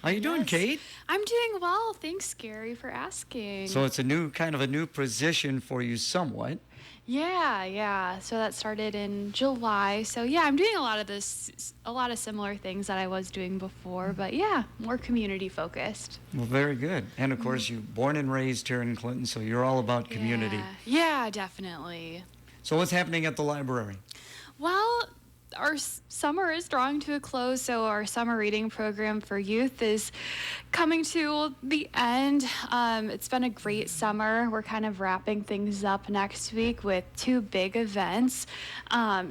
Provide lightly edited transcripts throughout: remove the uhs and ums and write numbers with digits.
How you doing, Kate? I'm doing well. Thanks, Gary, for asking. So it's a new kind of a new position for you somewhat. Yeah. So that started in July. So yeah, I'm doing a lot of similar things that I was doing before, but yeah, more community focused. Well, very good. And of course, you born and raised here in Clinton, so you're all about community. Yeah, definitely. So what's happening at the library? Well, our summer is drawing to a close, so our summer reading program for youth is coming to the end. It's been a great summer. We're kind of wrapping things up next week with two big events.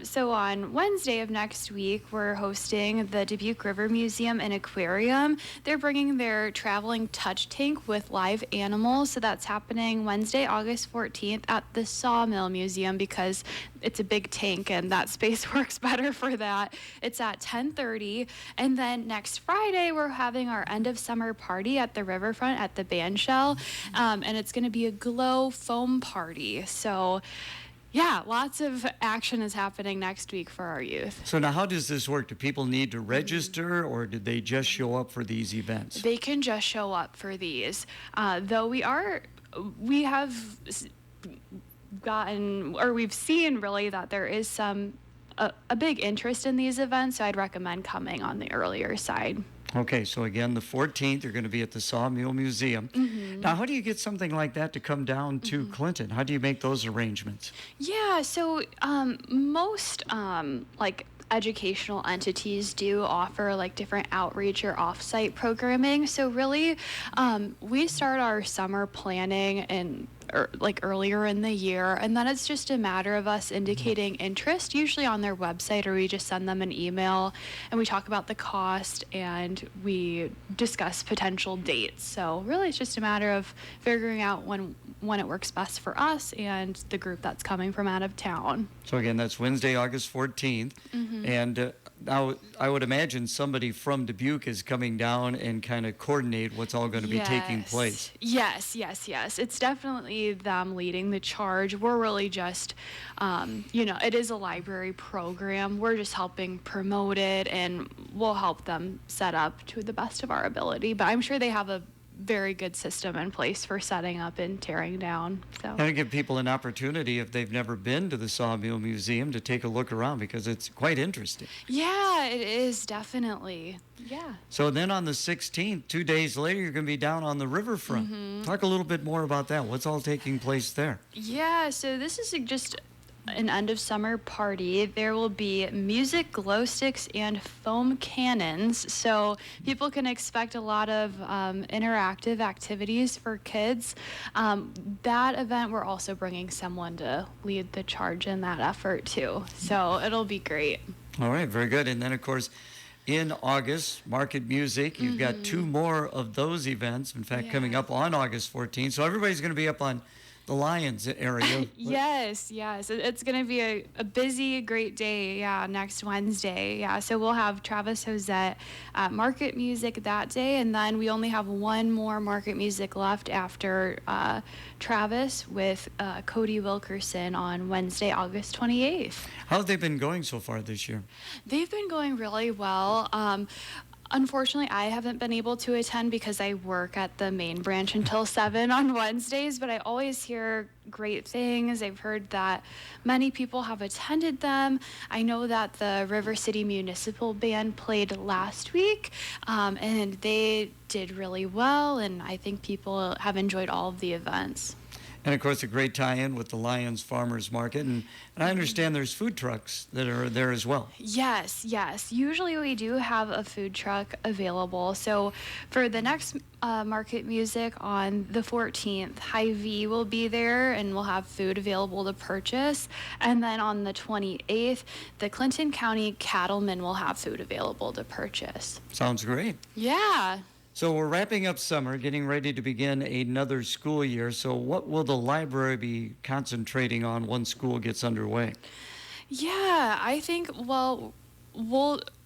So on Wednesday of next week, we're hosting the Dubuque River Museum and Aquarium. They're bringing their traveling touch tank with live animals. So that's happening Wednesday, August 14th at the Sawmill Museum because it's a big tank and that space works better for that. It's at 10:30. And then next Friday, we're having our end of summer party at the riverfront at the bandshell. And it's going to be a glow foam party. So yeah, lots of action is happening next week for our youth. So now how does this work? Do people need to register or did they just show up for these events? They can just show up for these. Though we have we've seen really that there is a big interest in these events, so I'd recommend coming on the earlier side. Okay, so again, the 14th, you're going to be at the Sawmill Museum. Mm-hmm. Now, how do you get something like that to come down to Clinton? How do you make those arrangements? Yeah, so most like educational entities do offer like different outreach or off-site programming. So really, we start our summer planning earlier in the year, and then it's just a matter of us indicating interest, usually on their website, or we just send them an email and we talk about the cost and we discuss potential dates. So really it's just a matter of figuring out when it works best for us and the group that's coming from out of town. So again, that's Wednesday, August 14th. And now I would imagine somebody from Dubuque is coming down and kind of coordinate what's all going to be taking place. Yes. It's definitely them leading the charge. We're really just, it is a library program. We're just helping promote it, and we'll help them set up to the best of our ability. But I'm sure they have a very good system in place for setting up and tearing down. So. And give people an opportunity, if they've never been to the Sawmill Museum, to take a look around because it's quite interesting. Yeah, it is, definitely. Yeah. So then on the 16th, 2 days later, you're going to be down on the riverfront. Talk a little bit more about that. What's all taking place there? Yeah, so this is just an end of summer party. There will be music, glow sticks, and foam cannons. So people can expect a lot of interactive activities for kids. That event, we're also bringing someone to lead the charge in that effort too. So it'll be great. All right, very good. And then, of course, in August, Market Music, you've got two more of those events, in fact, coming up on August 14th. So everybody's going to be up on the Lions area. Yes. It's going to be a busy, great day, next Wednesday. Yeah, so we'll have Travis Josette at Market Music that day, and then we only have one more Market Music left after Travis with Cody Wilkerson on Wednesday, August 28th. How have they been going so far this year? They've been going really well. Unfortunately, I haven't been able to attend because I work at the main branch until 7 on Wednesdays, but I always hear great things. I've heard that many people have attended them. I know that the River City Municipal Band played last week, and they did really well, and I think people have enjoyed all of the events. And, of course, a great tie-in with the Lions Farmers Market. And I understand there's food trucks that are there as well. Yes. Usually we do have a food truck available. So for the next Market Music on the 14th, Hy-Vee will be there and we'll have food available to purchase. And then on the 28th, the Clinton County Cattlemen will have food available to purchase. Sounds great. Yeah. So we're wrapping up summer, getting ready to begin another school year. So what will the library be concentrating on once school gets underway? Yeah, I think, we'll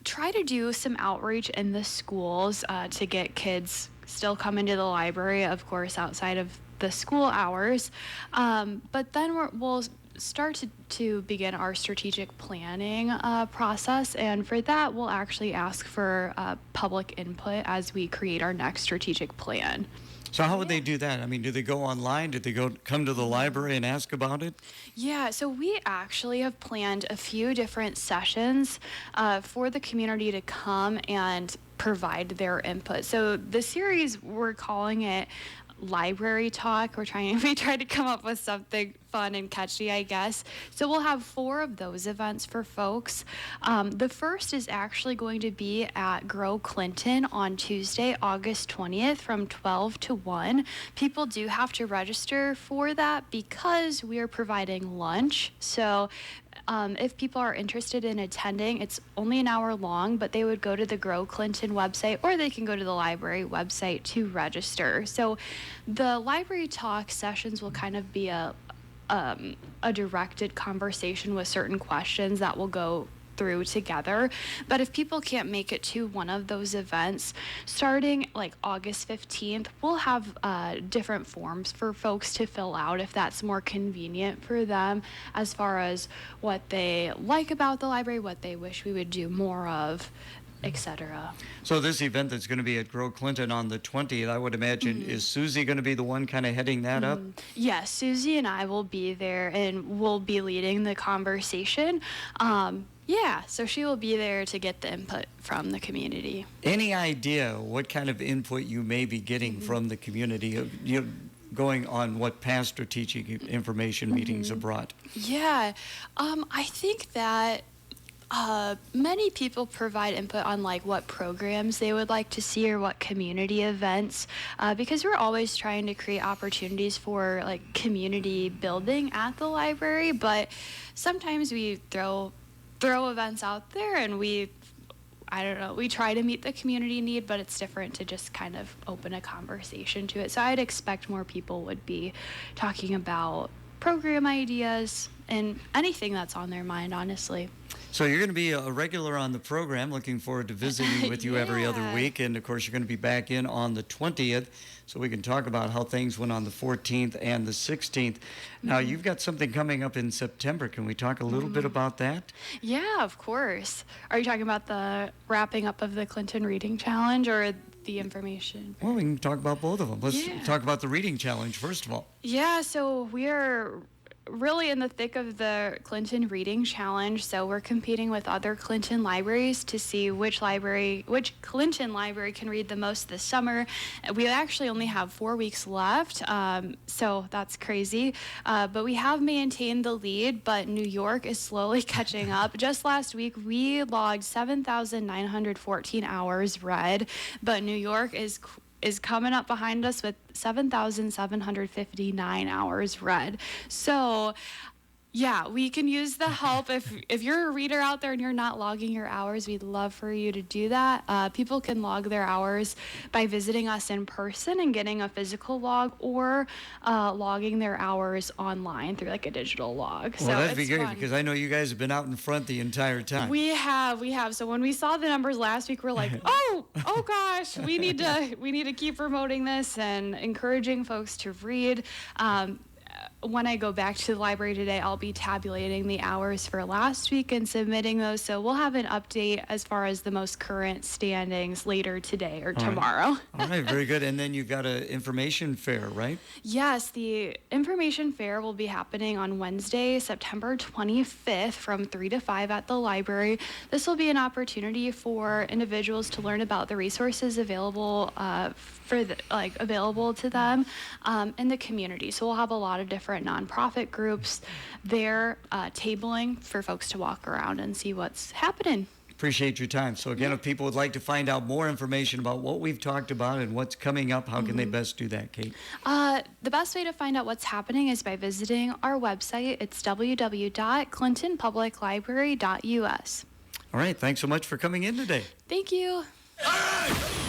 try to do some outreach in the schools to get kids still coming to the library, of course, outside of the school hours. But then we'll start to begin our strategic planning process. And for that, we'll actually ask for public input as we create our next strategic plan. So how would they do that? I mean, do they go online? Do they come to the library and ask about it? Yeah, so we actually have planned a few different sessions for the community to come and provide their input. So the series, we're calling it Library Talk. We try to come up with something fun and catchy, I guess. So we'll have 4 of those events for folks. The first is actually going to be at Grow Clinton on Tuesday, August 20th from 12 to 1. People do have to register for that because we are providing lunch. So if people are interested in attending, it's only an hour long, but they would go to the Grow Clinton website or they can go to the library website to register. So the library talk sessions will kind of be a directed conversation with certain questions that will go through together. But if people can't make it to one of those events, starting like August 15th, we'll have different forms for folks to fill out if that's more convenient for them, as far as what they like about the library, what they wish we would do more of, etc. So this event that's going to be at Grow Clinton on the 20th, I would imagine, is Susie going to be the one kind of heading that up? Yes, Susie and I will be there and we'll be leading the conversation. Yeah, so she will be there to get the input from the community. Any idea what kind of input you may be getting from the community? Going on what past strategic information meetings have brought? Yeah, I think that many people provide input on like what programs they would like to see or what community events, because we're always trying to create opportunities for like community building at the library. But sometimes we throw events out there and we try to meet the community need, but it's different to just kind of open a conversation to it. So I'd expect more people would be talking about program ideas and anything that's on their mind, honestly. So you're going to be a regular on the program. Looking forward to visiting with you every other week. And, of course, you're going to be back in on the 20th so we can talk about how things went on the 14th and the 16th. Now, you've got something coming up in September. Can we talk a little bit about that? Yeah, of course. Are you talking about the wrapping up of the Clinton Reading Challenge or the information? Well, we can talk about both of them. Let's talk about the Reading Challenge, first of all. Yeah, so we are really in the thick of the Clinton Reading Challenge. So we're competing with other Clinton libraries to see which Clinton library can read the most this summer. We actually only have 4 weeks left, so that's crazy. But we have maintained the lead, but New York is slowly catching up. Just last week, we logged 7,914 hours read, but New York is coming up behind us with 7,759 hours read. So yeah, we can use the help. If you're a reader out there and you're not logging your hours, we'd love for you to do that. People can log their hours by visiting us in person and getting a physical log, or logging their hours online through like a digital log. Well, that'd be great because I know you guys have been out in front the entire time. We have. So when we saw the numbers last week, we're like, oh gosh, we need to keep promoting this and encouraging folks to read. When I go back to the library today, I'll be tabulating the hours for last week and submitting those. So we'll have an update as far as the most current standings later today or tomorrow. All right, very good. And then you've got an information fair, right? Yes, the information fair will be happening on Wednesday, September 25th from 3 to 5 at the library. This will be an opportunity for individuals to learn about the resources available available to them in the community. So we'll have a lot of different nonprofit groups there tabling for folks to walk around and see what's happening. Appreciate your time. So again, if people would like to find out more information about what we've talked about and what's coming up, how can they best do that, Kate? The best way to find out what's happening is by visiting our website. It's www.clintonpubliclibrary.us. All right. Thanks so much for coming in today. Thank you. All right.